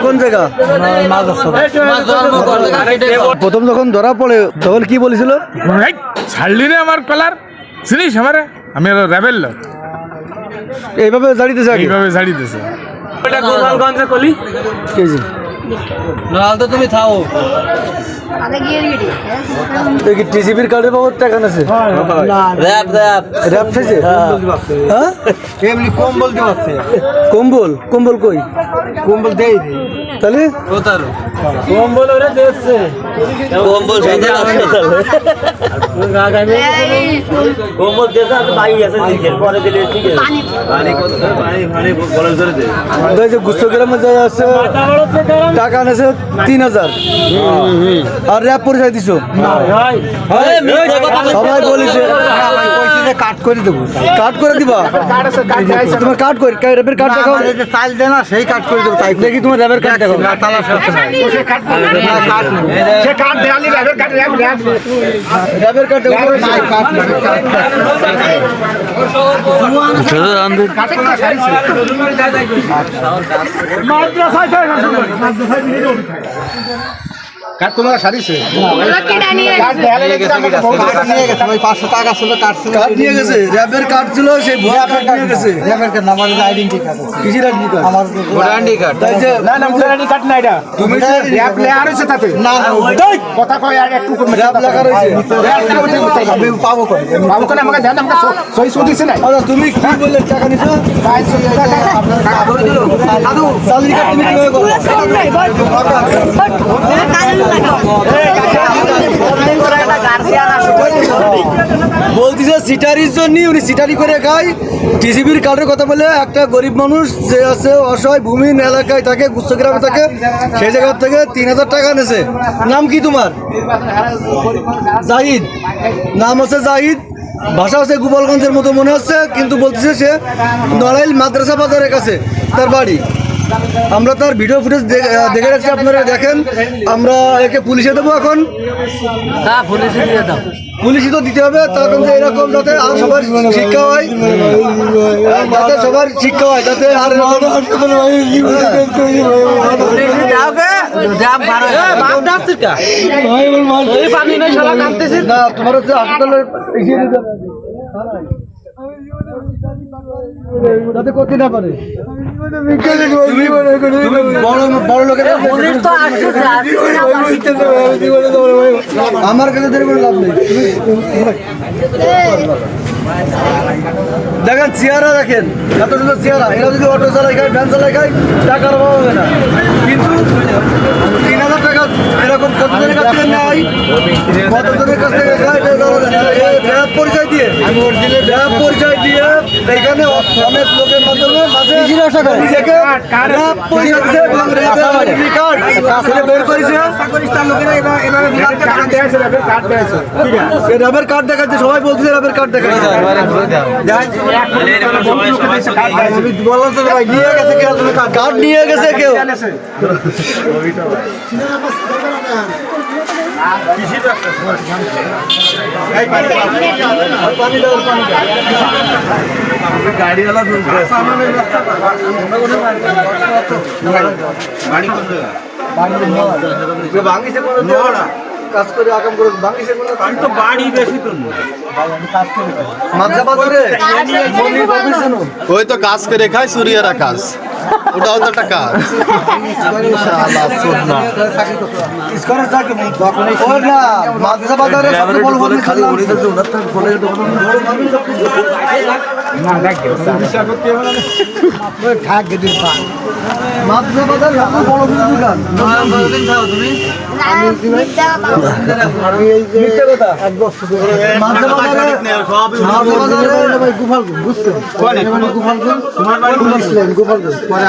কোন জায়গা? প্রথম যখন ধরা পড়ে তখন কি বলেছিল? ছাড়লি রে আমার কলার, চিনিস আমারে? আমি রেবেল লোক। এইভাবে জাড়িতেছে, এইভাবে জাড়িতেছে। এটা গোপালগঞ্জে কলি কেজি নালতো তুমি থাও। টিসিবির কার্ডের বাবদ টাকা আছে? র‍্যাপ র‍্যাপ র‍্যাপ খাইছে? হ্যাঁ এমনি কম্বল দিবাছে। কম্বল? কম্বল কই? কম্বল দেই তাহলে কোতার কম্বল ওরে দেছে। কম্বল সাথে আছে তাহলে গাগামে কম্বল দেছে আর ভাই আছে দিকের পরে দিলে ঠিক আছে। পানি কত পানি বলার ধরে দে। এই যে গুচ্ছগ্রামে যায় আছে টাকা নেছে 3000 আর র‍্যাপ পরিচয় দিছো? সবাই বলিছে কাট করে দেবো। কাট করে দিবা? তোমার কাট করে র‍্যাপের কার্ড দেখাও। চাল দে না সেই কাট করে দেব। তাই দেখি তোমার র‍্যাপের কার্ড দেখাও। না তালাশ করতে নাই সে কাট সে কাট দেখালি র‍্যাপের কাট র‍্যাপের কার্ড দেখাও। নাই কাট মাদ্রাসায় যায় না কাট তোমার সারিছে কাট দেখালে নিয়ে গেছে ভাই 500 টাকা ছিল কার্ড নিয়ে গেছে। র‍্যাপের কার্ড ছিল সেই ভুয়া কার্ড নিয়ে গেছে। র‍্যাপের কাট আমার আইডেন্টি কার্ড আছে। কিসের আইডি কার্ড? আমার আইডেন্টি কার্ড। তাই যে না না আইডেন্টি কার্ড না এটা তুমি র‍্যাপ লেয়ার হইছে তাতে না কথা কয় আর একটু কম র‍্যাপ লেখা রয়েছে। আমি পাবো কোন আমাকে দেন আমাকে সই সই দিছে না। আচ্ছা তুমি কি বললে টাকা নিছো? দাদু স্যালারি কার্ড তুমি কিভাবে করো? বলতেছে সিটারির জন্য উনি সিটারি করে খায়। টিসিবির কার্ডের কথা বলে একটা গরিব মানুষ যে আছে অসহায় ভূমিহীন এলাকায় থাকে, গুচ্ছগ্রামে থাকে, সেই জায়গা থেকে 3000 টাকা নেছে। নাম কি তোমার? জাহিদ। নাম আছে জাহিদ, ভাষা হচ্ছে গোপালগঞ্জের মতো মনে হচ্ছে, কিন্তু বলতেছে সে নড়াইল মাদ্রাসা বাজারের কাছে তার বাড়ি। আমরা তার ভিডিও ফুটেজ দেখে রাখছি, আপনারা দেখেন। আমরা একে পুলিশে দেবো এখন। পুলিশই তো দিতে হবে, তখন যে এরকম যাতে আর সবার শিক্ষা হয়, যাতে সবার শিক্ষা হয়, যাতে আর না তোমার হচ্ছে হাসপাতালে যাতে করতে না পারে। বড় লোকের আমার কাছে দেরি করে লাভ নেই। দেখেন চেহারা, দেখেন এত সুন্দর চেহারা। এরা যদি অটো চালাই খায়, ভ্যান চালাই খায়, টাকার অভাব হবে না। কিন্তু 3000 টাকা এরকম কতজনের কাছ থেকে নেয়, কতজনের কাছ থেকে খায়, র‍্যাপ পরিচয় দিয়ে, র‍্যাপ পরিচয় দিয়ে এখানে অনেক লোকের মাধ্যমে মাঝে নিজেকে র‍্যাপ পরিচয় দিয়ে এবং র‍্যাপের আইডেন্টি কার্ড বের করেছে। র‍্যাপের কার্ড দেখাচ্ছে, সবাই বলছে র‍্যাপের কার্ড দেখাচ্ছে। কার্ড নিয়ে গেছে কেউ। গাড়িওয়ালা কাজ করে আকাম করে ভাঙিছে কোনো তো বাড়ি বেশি তো ওই তো কাজ করে খায় সুরিয়ারা কাজ, ওটাও তো একটা কাজ।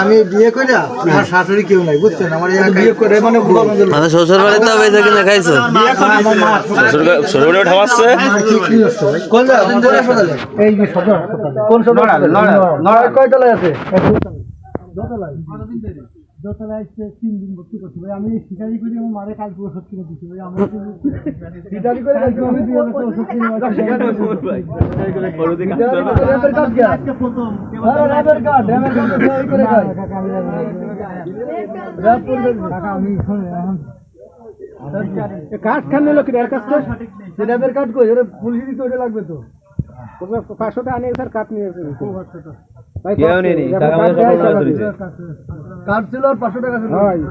আমি বিয়ে করে আমার শাশুড়ি কেউ নাই, বুঝছেন? আমার বিয়ে করে মানে শ্বশুর বাড়িতে বেঁচে কিনে খাইছো? শ্বশুর বাড়ি ঠামাচ্ছে কোন কয়তলায় আছে? দোতলায় এসে 3 দিন ভর্তি করছি ভাই। আমি শিকারি করি আমার মারে কাল পুরো সত্যি দিচ্ছি ভাই। আমরা শিকারি করে কাল আমি দিয়ে সত্যি র্যাপের কার্ড কি আজকে প্রথম র্যাপের কার্ড এই করে খাই র্যাপ করে টাকা আমি কার্ড খান নিলো কি এর কাছে র্যাপের কার্ড কই এর পুলিশ দিতে ওটা লাগবে তো 500 টাকা নিয়ে স্যার কার্ড নিয়ে এসেছে 500 টাকা কেউ নেই টাকা আমাদের সব নড়া ধরেছে কার্ড ছিল আর 500 টাকা ছিল হয়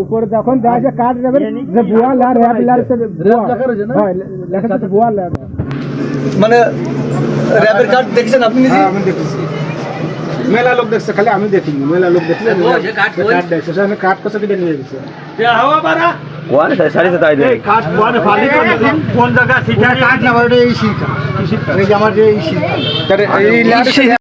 উপরে যখন দেয় যে কার্ড নেবেন যে বুয়া লা র‍্যাপ লা সে র‍্যাপ লেখা রয়েছে না হয় লেখা আছে বুয়া লা মানে র‍্যাপের কার্ড দেখছেন আপনি নিজে আমি দেখেছি মেলা লোক দেখছে খালি আমি দেখিনি মেলা লোক দেখছে কার্ড দেখছে আমি কার্ড কত কেটে নিয়ে গেছে কোন সাড়ে 7 দে কার্ড ওয়ান ফালি কোন জায়গা শিকারি কার্ড না ওটা এই শিকা এই যে আমার যে এই শিকা এই